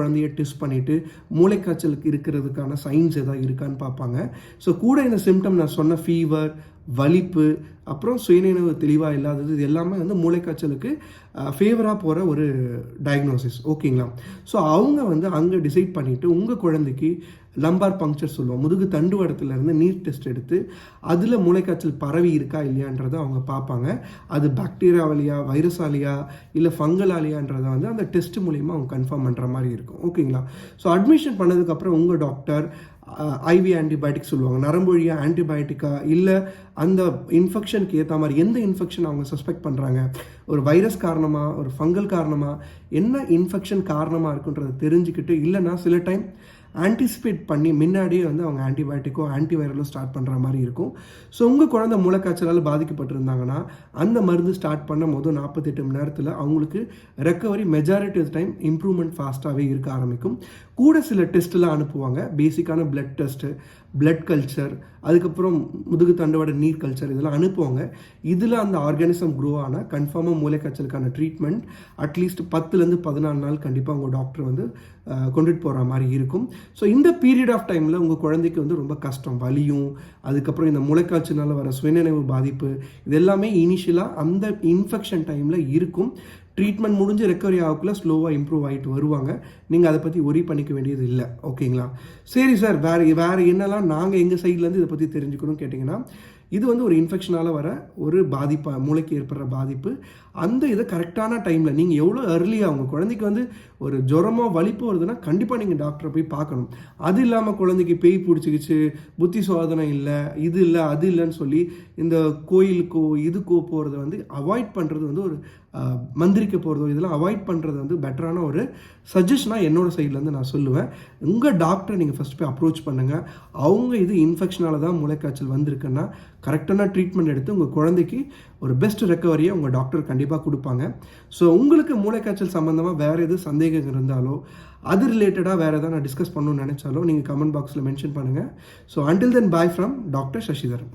குழந்தைய டெஸ்ட் பண்ணிவிட்டு மூளைக்காய்ச்சலுக்கு இருக்கிறதுக்கான சைன்ஸ் எதாவது இருக்கான்னு பார்ப்பாங்க. ஸோ கூட இந்த சிம்டம் நான் சொன்ன ஃபீவர், வலிப்பு, அப்புறம் சுயநினைவு தெளிவாக இல்லாதது, இது எல்லாமே வந்து மூளைக்காய்ச்சலுக்கு ஃபேவராக போகிற ஒரு டயக்னோசிஸ். ஓகேங்களா? ஸோ அவங்க வந்து அங்கே டிசைட் பண்ணிவிட்டு உங்கள் குழந்தைக்கு லம்பார் பங்க்சர் சொல்லுவோம், முதுகு தண்டுவடத்துலேருந்து நீர் டெஸ்ட் எடுத்து அதில் மூளைக்காய்ச்சல் பரவி இருக்கா இல்லையான்றதை அவங்க பார்ப்பாங்க. அது பாக்டீரியாவாலியா, வைரஸாலியா, இல்லை ஃபங்கலாலியான்றதை வந்து அந்த டெஸ்ட் மூலிமா அவங்க கன்ஃபார்ம் பண்ணுற மாதிரி இருக்கும். ஓகேங்களா? ஸோ அட்மிஷன் பண்ணதுக்கப்புறம் உங்கள் டாக்டர் ஐவி ஆன்டிபயோட்டிக் சொல்லுவாங்க, நரம்பு வழியா ஆன்டிபயோட்டிக்கா, இல்லை அந்த இன்ஃபெக்ஷனுக்கு ஏற்ற மாதிரி எந்த இன்ஃபெக்ஷன் அவங்க சஸ்பெக்ட் பண்ணுறாங்க, ஒரு வைரஸ் காரணமாக, ஒரு ஃபங்கல் காரணமாக, என்ன இன்ஃபெக்ஷன் காரணமாக இருக்குன்றதை தெரிஞ்சுக்கிட்டு, இல்லைன்னா சில டைம் ஆன்டிசிபேட் பண்ணி முன்னாடியே வந்து அவங்க ஆன்டிபயோட்டிக்கோ ஆன்டிவைரலோ ஸ்டார்ட் பண்ணுற மாதிரி இருக்கும். ஸோ உங்கள் குழந்தை மூளைக்காய்ச்சலால் பாதிக்கப்பட்டிருந்தாங்கன்னா அந்த மருந்து ஸ்டார்ட் பண்ண மொதல் 48 மணி நேரத்தில் அவங்களுக்கு recovery majority of time improvement ஃபாஸ்ட்டாகவே இருக்க ஆரம்பிக்கும். கூட சில டெஸ்ட்டெலாம் அனுப்புவாங்க, பேசிக்கான பிளட் டெஸ்ட்டு, பிளட் கல்ச்சர், அதுக்கப்புறம் முதுகு தண்டுவட நீர் கல்ச்சர், இதெல்லாம் அனுப்புவாங்க. இதில் அந்த ஆர்கானிசம் க்ரோ ஆனால் கன்ஃபார்மாக மூளைக்காய்ச்சலுக்கான ட்ரீட்மெண்ட் அட்லீஸ்ட் 10லேருந்து 14 நாள் கண்டிப்பாக உங்கள் டாக்டர் வந்து கொண்டுட்டு போகிற மாதிரி இருக்கும். ஸோ இந்த பீரியட் ஆஃப் டைமில் உங்கள் குழந்தைக்கு வந்து ரொம்ப கஷ்டம், வலியும், அதுக்கப்புறம் இந்த மூளைக்காய்ச்சல்னால வர சுயநினைவு பாதிப்பு, இது எல்லாமே இனிஷியலாக அந்த இன்ஃபெக்ஷன் டைமில் இருக்கும். ட்ரீட்மெண்ட் முடிஞ்சு ரெக்கவரி ஆகக்குள்ள ஸ்லோவாக இம்ப்ரூவ் ஆகிட்டு வருவாங்க. நீங்கள் அதை பற்றி ஒரி பண்ணிக்க வேண்டியது இல்லை. ஓகேங்களா? சரி சார், வேறு என்னெல்லாம் நாங்கள் எங்கள் சைட்லேருந்து இதை பற்றி தெரிஞ்சுக்கணும்னு கேட்டிங்கன்னா, இது வந்து ஒரு இன்ஃபெக்ஷனால் வர ஒரு பாதிப்பு, மூளைக்கு ஏற்படுற பாதிப்பு. அந்த இதை கரெக்டான டைமில் நீங்கள் எவ்வளோ அர்லியாக உங்கள் குழந்தைக்கு வந்து ஒரு ஜுரமோ வலிப்பு வருதுன்னா கண்டிப்பாக நீங்கள் டாக்டரை போய் பார்க்கணும். அது இல்லாமல் குழந்தைக்கு பேய் பிடிச்சிக்கிச்சு, புத்தி சோதனை இல்லை, இது இல்லை, அது இல்லைன்னு சொல்லி இந்த கோயிலுக்கோ இதுக்கோ போகிறத வந்து அவாய்ட் பண்ணுறது வந்து ஒரு மந்திரிக்க போகிறதோ இதெல்லாம் அவாய்ட் பண்ணுறது வந்து பெட்டரான ஒரு சஜஷனாக என்னோடய சைட்லேருந்து நான் சொல்லுவேன். உங்கள் டாக்டரை நீங்கள் ஃபஸ்ட் போய் அப்ரோச் பண்ணுங்கள். அவங்க இது இன்ஃபெக்ஷனால் தான் மூளைக்காய்ச்சல் வந்திருக்குன்னா கரெக்டான ட்ரீட்மெண்ட் எடுத்து உங்கள் குழந்தைக்கு ஒரு பெஸ்ட் ரெக்கவரியை உங்கள் டாக்டர் கண்டிப்பாக கொடுப்பாங்க. ஸோ உங்களுக்கு மூளைக்காய்ச்சல் சம்மந்தமாக வேறு எது சந்தேகம் இருந்தாலோ, அது ரிலேட்டடாக வேறு எதாவது நான் டிஸ்கஸ் பண்ணணும்னு நினச்சாலோ நீங்கள் கமெண்ட் பாக்ஸில் மென்ஷன் பண்ணுங்கள். So until then bye from doctor Sasitharan.